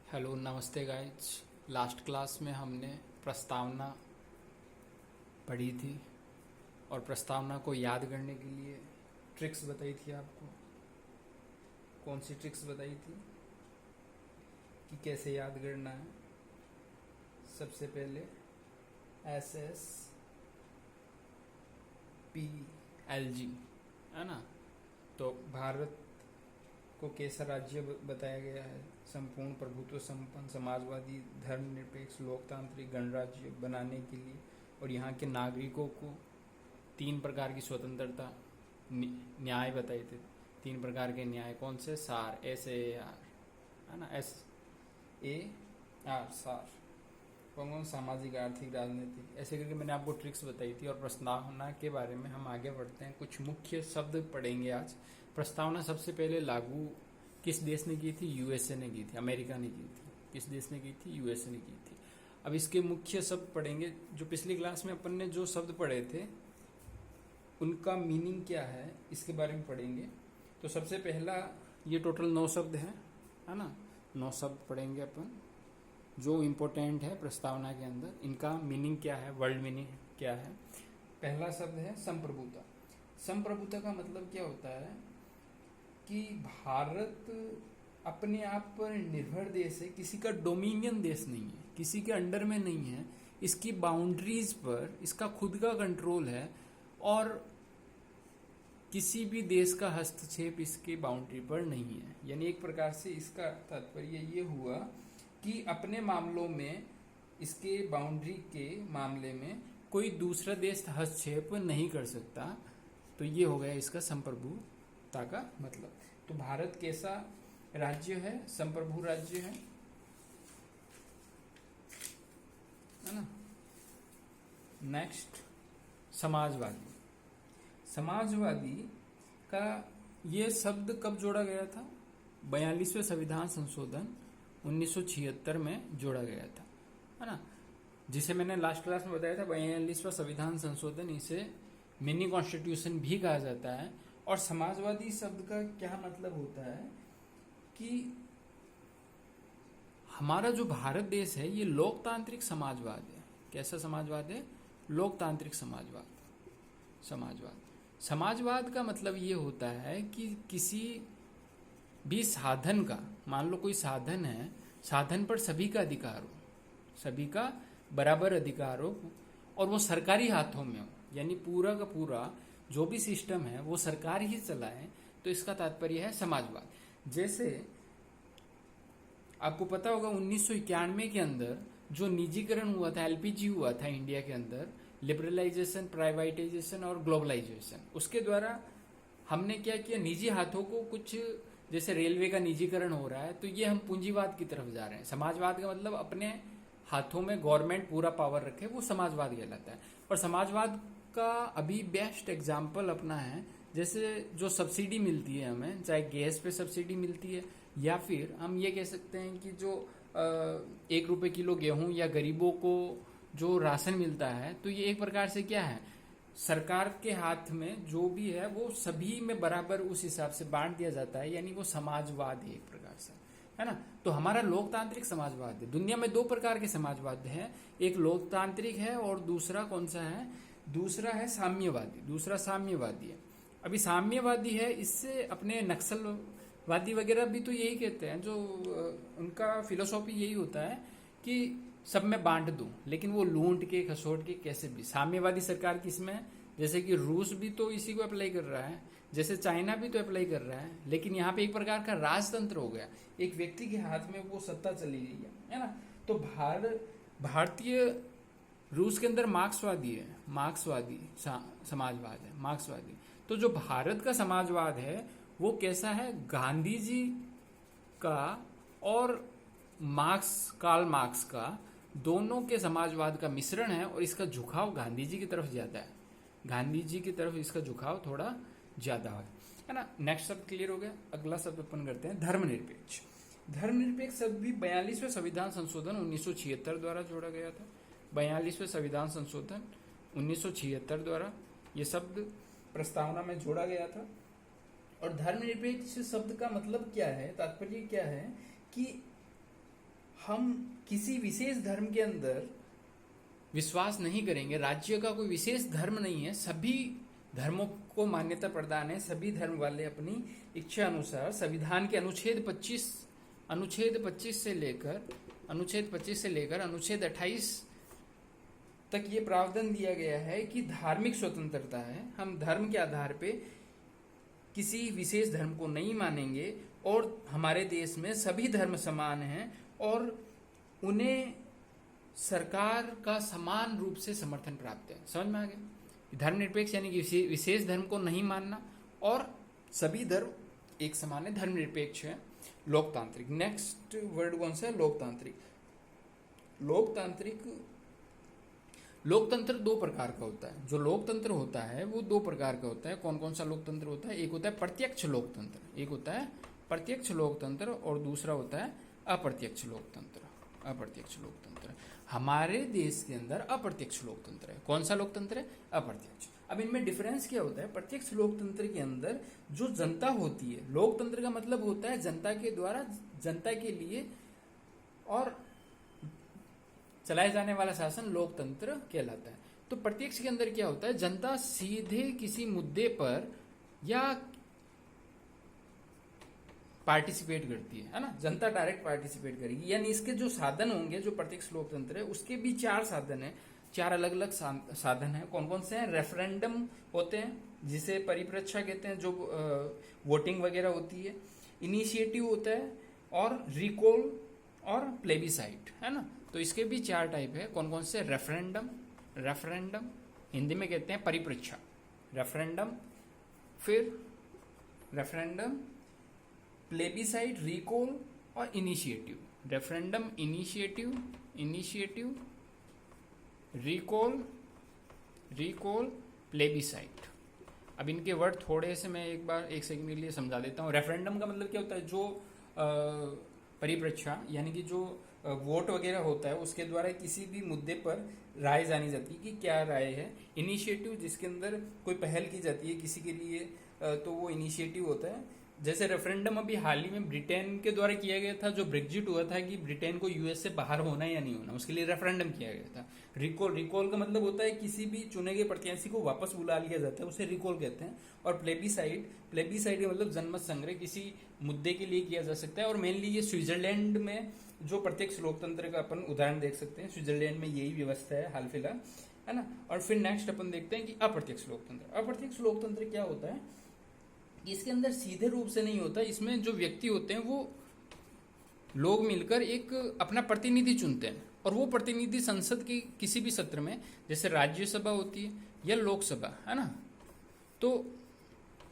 Hello नमस्ते guys. Last class में हमने प्रस्तावना पढ़ी थी और प्रस्तावना को याद करने के लिए ट्रिक्स बताई थी आपको। कौन सी ट्रिक्स बताई थी कि कैसे याद करना है? सबसे पहले SSPLG है ना। तो भारत को कैसा राज्य बताया गया है? संपूर्ण प्रभुत्व संपन्न समाजवादी धर्मनिरपेक्ष लोकतांत्रिक गणराज्य बनाने के लिए, और यहाँ के नागरिकों को 3 प्रकार की स्वतंत्रता न्याय बताए थे। 3 प्रकार के न्याय कौन से? सार, SAR है ना, SAR सार। कौन? सामाजिक, आर्थिक, राजनीतिक, ऐसे करके मैंने आपको ट्रिक्स बताई थी। और प्रस्तावना के बारे में हम आगे बढ़ते हैं, कुछ मुख्य शब्द पढ़ेंगे आज। प्रस्तावना सबसे पहले लागू किस देश ने की थी? USA ने की थी, अमेरिका ने की थी। किस देश ने की थी? USA ने की थी। अब इसके मुख्य शब्द पढ़ेंगे। जो पिछली क्लास में अपन ने जो शब्द पढ़े थे उनका मीनिंग क्या है इसके बारे में पढ़ेंगे। तो सबसे पहला, ये टोटल 9 शब्द हैं, है ना। 9 शब्द पढ़ेंगे अपन जो इम्पोर्टेंट है प्रस्तावना के अंदर। इनका मीनिंग क्या है, वर्ल्ड मीनिंग क्या है। पहला शब्द है संप्रभुता। संप्रभुता का मतलब क्या होता है कि भारत अपने आप पर निर्भर देश है, किसी का डोमिनियन देश नहीं है, किसी के अंडर में नहीं है। इसकी बाउंड्रीज पर इसका खुद का कंट्रोल है और किसी भी देश का हस्तक्षेप इसके बाउंड्री पर नहीं है। यानी एक प्रकार से इसका तात्पर्य ये हुआ कि अपने मामलों में, इसके बाउंड्री के मामले में कोई दूसरा देश हस्तक्षेप नहीं कर सकता। तो ये हो गया इसका संप्रभुता का मतलब। तो भारत कैसा राज्य है? संप्रभु राज्य है ना। नेक्स्ट, समाजवादी। समाजवादी का ये शब्द कब जोड़ा गया था? 42वें संविधान संशोधन 1976 में जोड़ा गया था, है ना। जिसे मैंने लास्ट क्लास में बताया था, 42वां संविधान संशोधन, इसे मिनी कॉन्स्टिट्यूशन भी कहा जाता है। और समाजवादी शब्द का क्या मतलब होता है कि हमारा जो भारत देश है ये लोकतांत्रिक समाजवाद है। कैसा समाजवाद है? लोकतांत्रिक समाजवाद। समाजवाद का मतलब ये होता है कि किसी भी साधन का, मान लो कोई साधन है, साधन पर सभी का अधिकार हो, सभी का बराबर अधिकार हो और वो सरकारी हाथों में हो। यानी पूरा का पूरा जो भी सिस्टम है वो सरकार ही चलाए, तो इसका तात्पर्य है समाजवाद। जैसे आपको पता होगा 1991 के अंदर जो निजीकरण हुआ था, LPG हुआ था इंडिया के अंदर, लिबरलाइजेशन, प्राइवेटाइजेशन और ग्लोबलाइजेशन, उसके द्वारा हमने क्या किया? निजी हाथों को कुछ, जैसे रेलवे का निजीकरण हो रहा है, तो ये हम पूंजीवाद की तरफ जा रहे हैं। समाजवाद का मतलब अपने हाथों में गवर्नमेंट पूरा पावर रखे, वो समाजवाद कहलाता है। और समाजवाद का अभी बेस्ट एग्जाम्पल अपना है, जैसे जो सब्सिडी मिलती है हमें, चाहे गैस पे सब्सिडी मिलती है, या फिर हम ये कह सकते हैं कि जो 1 रुपए किलो गेहूं या गरीबों को जो राशन मिलता है, तो ये एक प्रकार से क्या है? सरकार के हाथ में जो भी है वो सभी में बराबर उस हिसाब से बांट दिया जाता है। यानी वो समाजवाद है एक प्रकार से, है ना। तो हमारा लोकतांत्रिक समाजवाद है। दुनिया में 2 प्रकार के समाजवाद हैं, एक लोकतांत्रिक है और दूसरा कौन सा है? दूसरा है साम्यवादी। दूसरा साम्यवादी है। अभी साम्यवादी है, इससे अपने नक्सलवादी वगैरह भी तो यही कहते हैं, जो उनका फिलोसॉफी यही होता है कि सब में बांट दूं, लेकिन वो लूट के खसोट के कैसे भी। साम्यवादी सरकार किसमें? जैसे कि रूस भी तो इसी को अप्लाई कर रहा है, जैसे चाइना भी तो अप्लाई कर रहा है, लेकिन यहाँ पे एक प्रकार का राजतंत्र हो गया, एक व्यक्ति के हाथ में वो सत्ता चली गई है ना। तो भारतीय रूस के अंदर मार्क्सवादी है, मार्क्सवादी समाजवाद है, मार्क्सवादी। तो जो भारत का समाजवाद है वो कैसा है? गांधी जी का और कार्ल मार्क्स का, दोनों के समाजवाद का मिश्रण है, और इसका झुकाव गांधी जी की तरफ ज्यादा है। गांधी जी की तरफ इसका झुकाव थोड़ा ज्यादा है ना। नेक्स्ट शब्द क्लियर हो गया। अगला शब्द अपन करते हैं धर्मनिरपेक्ष। धर्मनिरपेक्ष शब्द भी 42वें संविधान संशोधन 1976 द्वारा जोड़ा गया था। 42वें संविधान संशोधन 1976 द्वारा ये शब्द प्रस्तावना में जोड़ा गया था। और धर्मनिरपेक्ष शब्द का मतलब क्या है, तात्पर्य क्या है कि हम किसी विशेष धर्म के अंदर विश्वास नहीं करेंगे। राज्य का कोई विशेष धर्म नहीं है, सभी धर्मों को मान्यता प्रदान है। सभी धर्म वाले अपनी इच्छा अनुसार संविधान के अनुच्छेद 25 से लेकर अनुच्छेद 28 तक ये प्रावधान दिया गया है कि धार्मिक स्वतंत्रता है। हम धर्म के आधार पे किसी विशेष धर्म को नहीं मानेंगे और हमारे देश में सभी धर्म समान हैं और उन्हें सरकार का समान रूप से समर्थन प्राप्त है। समझ में आ गया? धर्मनिरपेक्ष यानी कि विशेष धर्म को नहीं मानना और सभी धर्म एक समान है, धर्मनिरपेक्ष है। लोकतांत्रिक, नेक्स्ट वर्ड कौन सा है? लोकतंत्र दो प्रकार का होता है। जो लोकतंत्र होता है वो दो प्रकार का होता है। कौन कौन सा लोकतंत्र होता है? एक होता है प्रत्यक्ष लोकतंत्र, और दूसरा होता है अप्रत्यक्ष लोकतंत्र। हमारे देश के अंदर अप्रत्यक्ष लोकतंत्र है। कौन सा लोकतंत्र है? अप्रत्यक्ष। अब इनमें डिफरेंस क्या होता है? प्रत्यक्ष लोकतंत्र के अंदर जो जनता होती है, लोकतंत्र का मतलब होता है जनता के द्वारा, जनता के लिए और चलाए जाने वाला शासन लोकतंत्र कहलाता है। तो प्रत्यक्ष के अंदर क्या होता है? जनता सीधे किसी मुद्दे पर या पार्टिसिपेट करती है ना, जनता डायरेक्ट पार्टिसिपेट करेगी। यानी इसके जो साधन होंगे, जो प्रत्यक्ष लोकतंत्र है उसके भी 4 साधन है, 4 अलग अलग साधन है। कौन कौन से हैं? रेफरेंडम होते हैं जिसे परिप्रेक्षा कहते हैं, जो वोटिंग वगैरह होती है। इनिशिएटिव होता है और रिकॉल और प्लेबिसाइट, है ना। तो इसके भी 4 टाइप है। कौन कौन से? रेफरेंडम हिंदी में कहते हैं परिप्रेक्षा, रेफरेंडम, प्लेबिसाइट, रिकॉल और initiative. Referendum, initiative, recall, plebiscite. अब इनके वर्ड थोड़े से मैं एक सेकंड के लिए समझा देता हूँ। रेफरेंडम का मतलब क्या होता है? जो परिप्रेक्षा यानी कि जो वोट वगैरह होता है उसके द्वारा किसी भी मुद्दे पर राय जानी जाती है कि क्या राय है। इनिशिएटिव जिसके अंदर कोई पहल की जाती है किसी के लिए, तो वो इनिशिएटिव होता है। जैसे रेफरेंडम अभी हाल ही में ब्रिटेन के द्वारा किया गया था, जो ब्रेक्जिट हुआ था कि ब्रिटेन को यूएस से बाहर होना या नहीं होना, उसके लिए रेफरेंडम किया गया था। रिकॉल का मतलब होता है किसी भी चुने गए प्रत्याशी को वापस बुला लिया जाता है, उसे रिकॉल कहते हैं। और प्लेबिसाइट का मतलब जनमत संग्रह किसी मुद्दे के लिए किया जा सकता है। और मेनली ये स्विट्जरलैंड में जो प्रत्यक्ष लोकतंत्र का अपन उदाहरण देख सकते हैं, स्विट्जरलैंड में यही व्यवस्था है हाल फिलहाल, है ना। और फिर नेक्स्ट अपन देखते हैं कि अप्रत्यक्ष लोकतंत्र क्या होता है? इसके अंदर सीधे रूप से नहीं होता, इसमें जो व्यक्ति होते हैं वो लोग मिलकर एक अपना प्रतिनिधि चुनते हैं और वो प्रतिनिधि संसद की किसी भी सत्र में, जैसे राज्यसभा होती है या लोकसभा, है ना। तो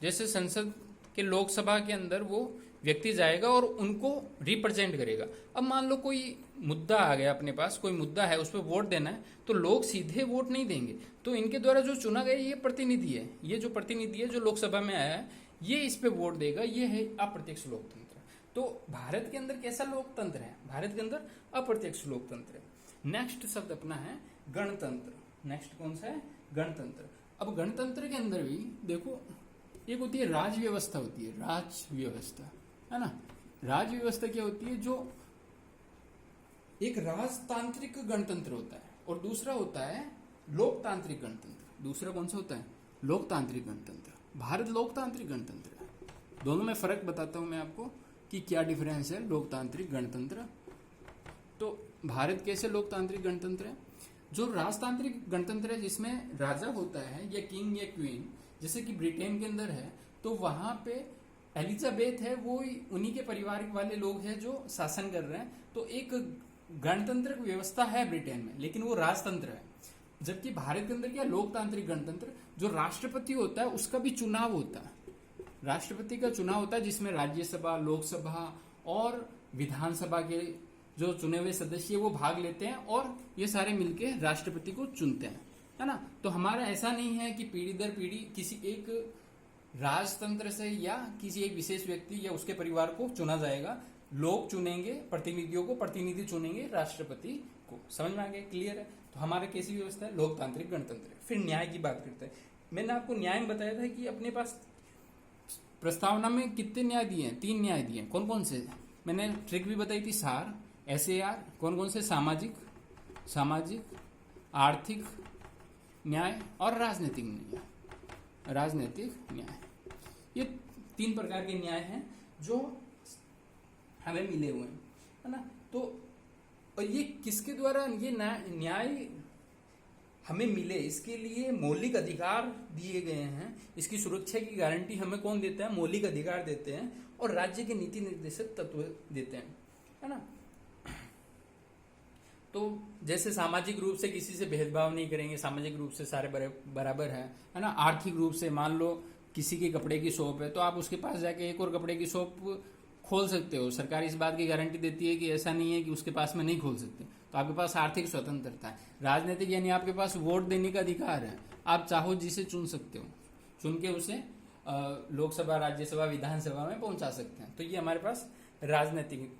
जैसे संसद के लोकसभा के अंदर वो व्यक्ति जाएगा और उनको रिप्रेजेंट करेगा। अब मान लो कोई मुद्दा आ गया, अपने पास कोई मुद्दा है, उस पर वोट देना है, तो लोग सीधे वोट नहीं देंगे। तो इनके द्वारा जो चुना गया ये प्रतिनिधि है, ये जो प्रतिनिधि है जो लोकसभा में आया है, ये इस पे वोट देगा। ये है अप्रत्यक्ष लोकतंत्र। तो भारत के अंदर कैसा लोकतंत्र है? भारत के अंदर अप्रत्यक्ष लोकतंत्र है। नेक्स्ट शब्द अपना है गणतंत्र। नेक्स्ट कौन सा है? गणतंत्र। अब गणतंत्र के अंदर भी देखो, एक होती है राज व्यवस्था, होती है राज व्यवस्था, है ना। राज व्यवस्था क्या होती है? जो एक राजतांत्रिक गणतंत्र होता है और दूसरा होता है लोकतांत्रिक गणतंत्र। दूसरा कौन सा होता है? लोकतांत्रिक गणतंत्र। भारत लोकतांत्रिक गणतंत्र है। दोनों में फर्क बताता हूं मैं आपको कि क्या डिफरेंस है लोकतांत्रिक गणतंत्र। तो भारत कैसे लोकतांत्रिक गणतंत्र है? जो राजतांत्रिक गणतंत्र है जिसमें राजा होता है या किंग या क्वीन, जैसे कि ब्रिटेन के अंदर है, तो वहां पे एलिजाबेथ है, वो उन्हीं के परिवार वाले लोग हैं जो शासन कर रहे हैं। तो एक गणतंत्र व्यवस्था है ब्रिटेन में, लेकिन वो राजतंत्र है। जबकि भारत के अंदर क्या? लोकतांत्रिक गणतंत्र। जो राष्ट्रपति होता है उसका भी चुनाव होता है, राष्ट्रपति का चुनाव होता है, जिसमें राज्यसभा, लोकसभा और विधानसभा के जो चुने हुए सदस्य वो भाग लेते हैं और ये सारे मिलके राष्ट्रपति को चुनते हैं, है ना। तो हमारा ऐसा नहीं है कि पीढ़ी दर पीढ़ी किसी एक राजतंत्र से या किसी एक विशेष व्यक्ति या उसके परिवार को चुना जाएगा। लोग चुनेंगे प्रतिनिधियों को, प्रतिनिधि चुनेंगे राष्ट्रपति को। समझ में आ गया? क्लियर है? तो हमारा कैसी व्यवस्था है? लोकतांत्रिक गणतंत्र है। फिर न्याय की बात करते हैं। मैंने आपको न्याय में बताया था कि अपने पास प्रस्तावना में कितने न्याय दिए हैं? 3 न्याय दिए हैं। कौन कौन से? मैंने ट्रिक भी बताई थी, सार, SAR कौन कौन से? सामाजिक, आर्थिक न्याय और राजनीतिक न्याय। ये 3 प्रकार के न्याय हैं जो हमें मिले हुए हैं, है ना। तो और ये किसके द्वारा ये न्याय हमें मिले, इसके लिए मौलिक अधिकार दिए गए हैं। इसकी सुरक्षा की गारंटी हमें कौन देता है? मौलिक अधिकार देते हैं और राज्य के नीति निर्देशक तत्व देते हैं, है ना। तो जैसे सामाजिक रूप से किसी से भेदभाव नहीं करेंगे, सामाजिक रूप से सारे बराबर है ना। आर्थिक रूप से मान लो किसी की कपड़े की शॉप है तो आप उसके पास जाके एक और कपड़े की शॉप खोल सकते हो। सरकार इस बात की गारंटी देती है कि ऐसा नहीं है कि उसके पास में नहीं खोल सकते। तो आपके पास आर्थिक स्वतंत्रता है। राजनीतिक यानी आपके पास वोट देने का अधिकार है। आप चाहो जिसे चुन सकते हो, चुन के उसे लोकसभा, राज्यसभा, विधानसभा में पहुंचा सकते हैं। तो ये हमारे पास राजनीतिक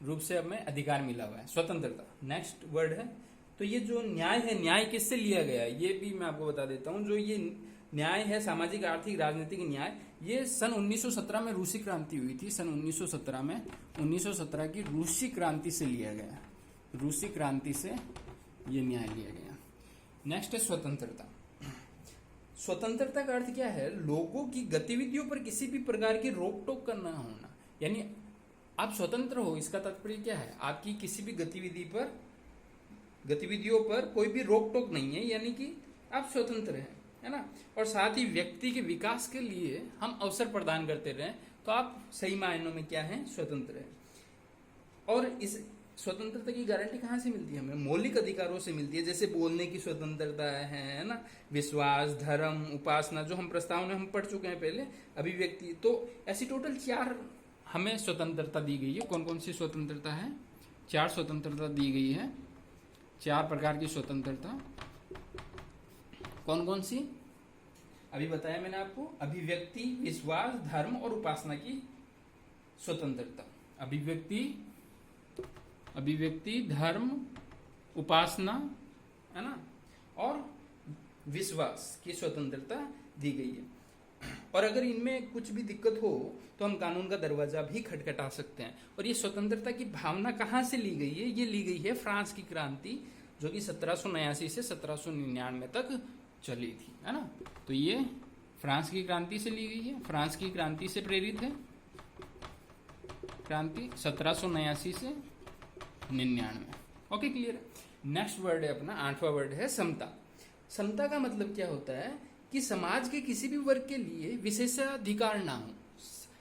रूप से हमें अधिकार मिला हुआ है, स्वतंत्रता। नेक्स्ट वर्ड है, तो ये जो न्याय है, न्याय किससे लिया गया है ये भी मैं आपको बता देता हूं। जो ये न्याय है, सामाजिक, आर्थिक, राजनीतिक न्याय, ये सन 1917 में रूसी क्रांति हुई थी। सन 1917 में 1917 की रूसी क्रांति से लिया गया, रूसी क्रांति से ये न्याय लिया गया। नेक्स्ट है स्वतंत्रता। स्वतंत्रता का अर्थ क्या है? लोगों की गतिविधियों पर किसी भी प्रकार की रोक टोक का न होना। यानी आप स्वतंत्र हो, इसका तात्पर्य क्या है? आपकी किसी भी गतिविधियों पर कोई भी रोक टोक नहीं है, यानी कि आप स्वतंत्र हैं, है ना। और साथ ही व्यक्ति के विकास के लिए हम अवसर प्रदान करते रहे, तो आप सही मायनों में क्या हैं? स्वतंत्र हैं। और इस स्वतंत्रता की गारंटी कहाँ से मिलती है? हमें मौलिक अधिकारों से मिलती है। जैसे बोलने की स्वतंत्रता है ना, विश्वास, धर्म, उपासना, जो हम प्रस्ताव में हम पढ़ चुके हैं पहले, अभिव्यक्ति। तो ऐसी टोटल 4 हमें स्वतंत्रता दी गई है। कौन कौन सी स्वतंत्रता है? 4 स्वतंत्रता दी गई है, 4 प्रकार की स्वतंत्रता। कौन कौन सी? अभी बताया मैंने आपको, अभिव्यक्ति, विश्वास, धर्म और उपासना की स्वतंत्रता। अभिव्यक्ति, धर्म, उपासना, है ना, और विश्वास की स्वतंत्रता दी गई है। और अगर इनमें कुछ भी दिक्कत हो तो हम कानून का दरवाजा भी खटखटा सकते हैं। और ये स्वतंत्रता की भावना कहाँ से ली गई है? ये ली गई है फ्रांस की क्रांति, जो कि 1789 से 1799 तक चली थी, है ना। तो ये फ्रांस की क्रांति से ली गई है, फ्रांस की क्रांति से प्रेरित है क्रांति 1789 से 99। ओके, क्लियर है। नेक्स्ट वर्ड है अपना 8वां वर्ड है समता। समता का मतलब क्या होता है? कि समाज के किसी भी वर्ग के लिए विशेषाधिकार ना हो।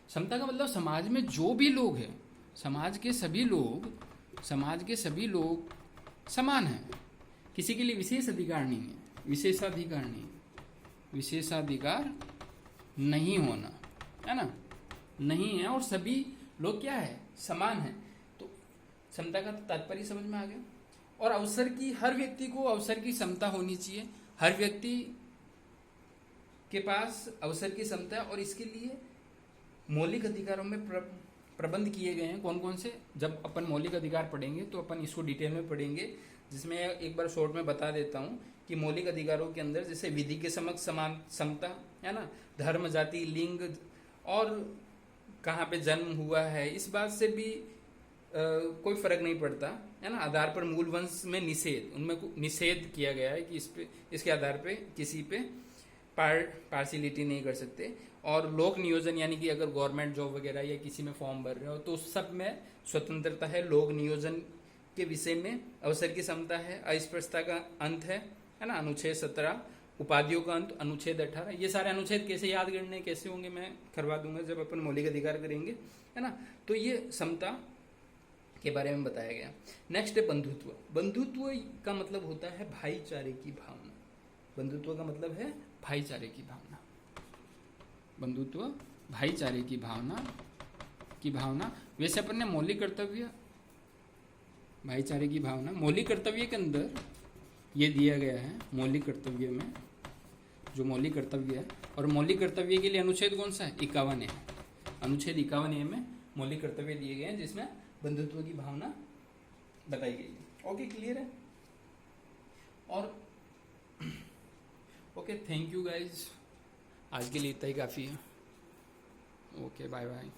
समता का मतलब समाज में जो भी लोग हैं, समाज के सभी लोग समान हैं। किसी के लिए विशेष अधिकार नहीं है, विशेषाधिकार नहीं होना, है ना, नहीं है। और सभी लोग क्या है? समान है। तो समता का तात्पर्य समझ में आ गया। और अवसर की, हर व्यक्ति को अवसर की समता होनी चाहिए। हर व्यक्ति के पास अवसर की समता है और इसके लिए मौलिक अधिकारों में प्रबंध किए गए हैं। कौन कौन से? जब अपन मौलिक अधिकार पढ़ेंगे तो अपन इसको डिटेल में पढ़ेंगे, जिसमें एक बार शॉर्ट में बता देता हूं कि मौलिक अधिकारों के अंदर जैसे विधि के समक्ष समान समता, है ना, धर्म, जाति, लिंग और कहाँ पे जन्म हुआ है, इस बात से भी कोई फर्क नहीं पड़ता, है ना। आधार पर मूल वंश में निषेध, उनमें निषेध किया गया है कि इसके आधार पे किसी पे पार्शियलिटी नहीं कर सकते। और लोक नियोजन, यानी कि अगर गवर्नमेंट जॉब वगैरह या किसी में फॉर्म भर रहे हो तो उस सब में स्वतंत्रता है। लोक नियोजन के विषय में अवसर की समता है। अस्पृश्यता का अंत है ना, अनुच्छेद 17। उपाधियों का अंत अनुच्छेद 18। ये सारे अनुच्छेद कैसे याद करने, कैसे होंगे, मैं करवा दूंगा जब अपन मौलिक अधिकार करेंगे, है ना। तो ये समता के बारे में बताया गया। नेक्स्ट है बंधुत्व। बंधुत्व का मतलब होता है भाईचारे की भावना। बंधुत्व का मतलब है भाईचारे की भावना। बंधुत्व भाईचारे की भावना। वैसे अपन ने मौलिक कर्तव्य, भाईचारे की भावना, मौलिक कर्तव्य के अंदर ये दिया गया है। मौलिक कर्तव्य में जो मौलिक कर्तव्य है, और मौलिक कर्तव्य के लिए अनुच्छेद कौन सा है? 51 है। अनुच्छेद 51 में मौलिक कर्तव्य दिए गए हैं, जिसमें बंधुत्व की भावना बताई गई है। ओके, क्लियर है। और ओके, थैंक यू गाइज, आज के लिए इतना ही काफ़ी है। Okay, bye bye.